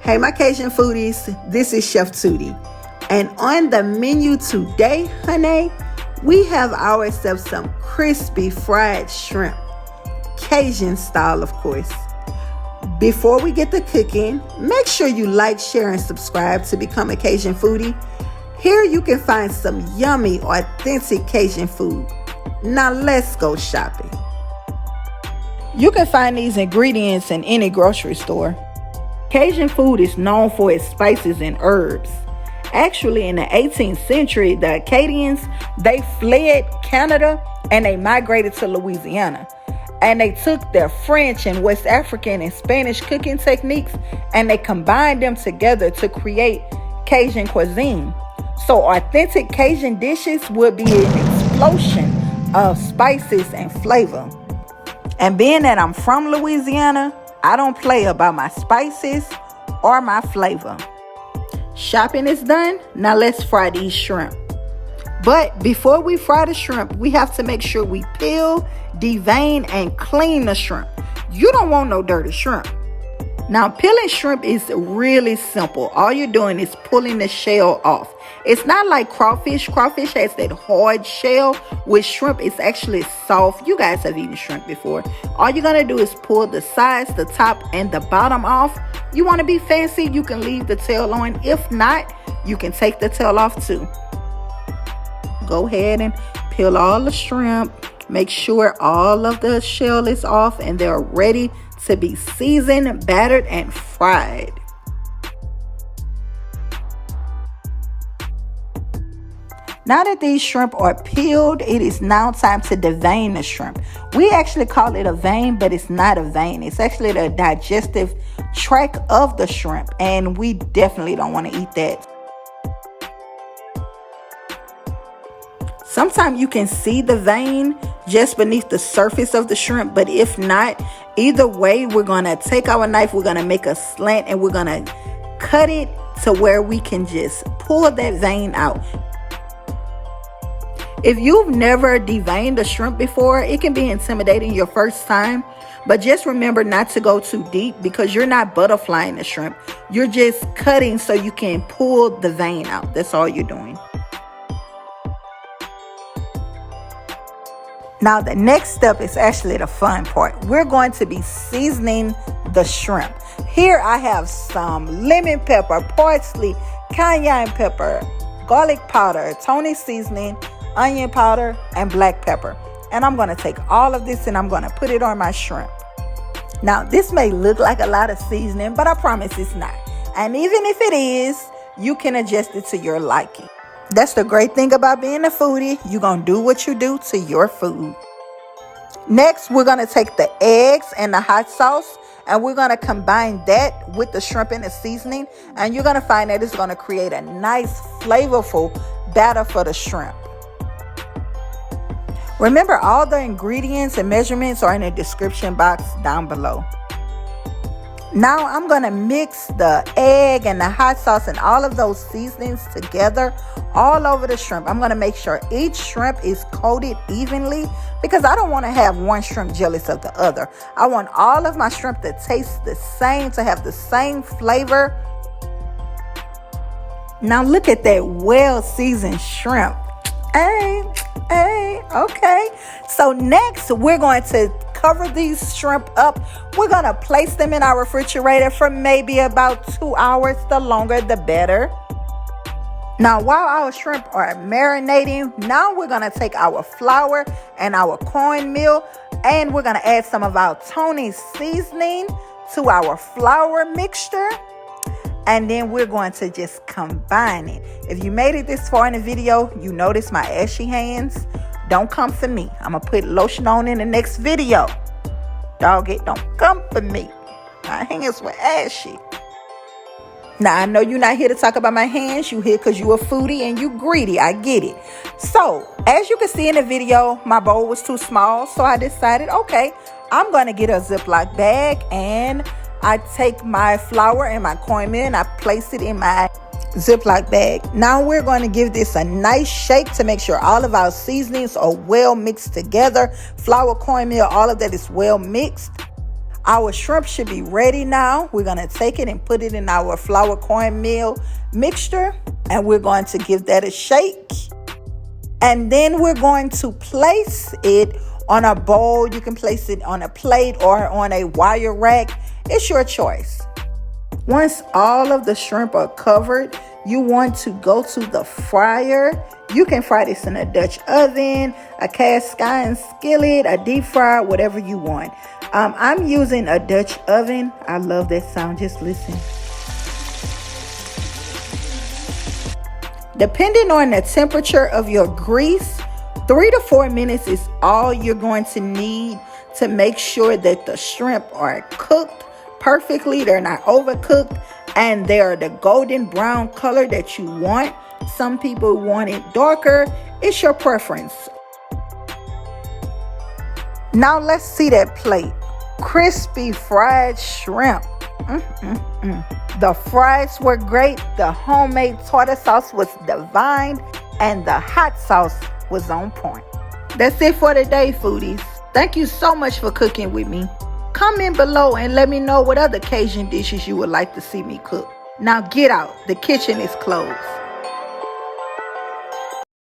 Hey my Cajun Foodies, this is Chef Tootie. And on the menu today, honey, we have ourselves some crispy fried shrimp. Cajun style, of course. Before we get to cooking, make sure you like, share, and subscribe to become a Cajun Foodie. Here you can find some yummy, authentic Cajun food. Now let's go shopping. You can find these ingredients in any grocery store. Cajun food is known for its spices and herbs. Actually, in the 18th century, the Acadians, they fled Canada and they migrated to Louisiana. And they took their French and West African and Spanish cooking techniques and they combined them together to create Cajun cuisine. So authentic Cajun dishes would be an explosion of spices and flavor. And being that I'm from Louisiana, I don't play about my spices or my flavor. Shopping is done. Now let's fry these shrimp. But before we fry the shrimp, we have to make sure we peel, devein, and clean the shrimp. You don't want no dirty shrimp. Now, peeling shrimp is really simple. All you're doing is pulling the shell off. It's not like crawfish. Crawfish has that hard shell. With shrimp, it's actually soft. You guys have eaten shrimp before. All you're going to do is pull the sides, the top, and the bottom off. You want to be fancy, you can leave the tail on. If not, you can take the tail off too. Go ahead and peel all the shrimp. Make sure all of the shell is off and they're ready to be seasoned, battered, and fried. Now that these shrimp are peeled, it is now time to devein the shrimp. We actually call it a vein, but it's not a vein. It's actually the digestive tract of the shrimp, and we definitely don't want to eat that. Sometimes you can see the vein just beneath the surface of the shrimp, but if not, either way, we're going to take our knife, we're going to make a slant, and we're going to cut it to where we can just pull that vein out. If you've never deveined a shrimp before, it can be intimidating your first time, but just remember not to go too deep because you're not butterflying the shrimp. You're just cutting so you can pull the vein out. That's all you're doing. Now, the next step is actually the fun part. We're going to be seasoning the shrimp. Here I have some lemon pepper, parsley, cayenne pepper, garlic powder, Tony seasoning, onion powder, and black pepper. And I'm going to take all of this and I'm going to put it on my shrimp. Now, this may look like a lot of seasoning, but I promise it's not. And even if it is, you can adjust it to your liking. That's the great thing about being a foodie. You're going to do what you do to your food. Next, we're going to take the eggs and the hot sauce and we're going to combine that with the shrimp and the seasoning. And you're going to find that it's going to create a nice, flavorful batter for the shrimp. Remember, all the ingredients and measurements are in the description box down below. Now I'm going to mix the egg and the hot sauce and all of those seasonings together all over the shrimp. I'm going to make sure each shrimp is coated evenly because I don't want to have one shrimp jealous of the other. I want all of my shrimp to taste the same, to have the same flavor. Now look at that well-seasoned shrimp. Hey, okay. So next we're going to cover these shrimp up. We're going to place them in our refrigerator for maybe about 2 hours. The longer, the better. Now, while our shrimp are marinating, now we're going to take our flour and our cornmeal and we're going to add some of our Tony seasoning to our flour mixture. And then we're going to just combine it. If you made it this far in the video, you notice my ashy hands. Don't come for me. I'm going to put lotion on in the next video. Dog it, don't come for me. My hands were ashy. Now, I know you're not here to talk about my hands. You're here because you're a foodie and you greedy. I get it. So, as you can see in the video, my bowl was too small. So, I decided, okay, I'm going to get a Ziploc bag and I take my flour and my cornmeal and I place it in my Ziploc bag. Now we're going to give this a nice shake to make sure all of our seasonings are well mixed together. Flour, cornmeal, all of that is well mixed. Our shrimp should be ready now. We're going to take it and put it in our flour cornmeal mixture. And we're going to give that a shake. And then we're going to place it on a bowl. You can place it on a plate or on a wire rack. It's your choice. Once all of the shrimp are covered, you want to go to the fryer. You can fry this in a Dutch oven, a cast iron skillet, a deep fryer, whatever you want. I'm using a Dutch oven. I love that sound. Just listen. Depending on the temperature of your grease, 3 to 4 minutes is all you're going to need to make sure that the shrimp are cooked perfectly. They're not overcooked and they're the golden brown color that you want. Some people want it darker. It's your preference. Now let's see that plate. Crispy fried shrimp. The fries were great. The homemade tartar sauce was divine. And the hot sauce was on point. That's it for today, foodies. Thank you so much for cooking with me. Comment below and let me know what other Cajun dishes you would like to see me cook. Now get out. The kitchen is closed.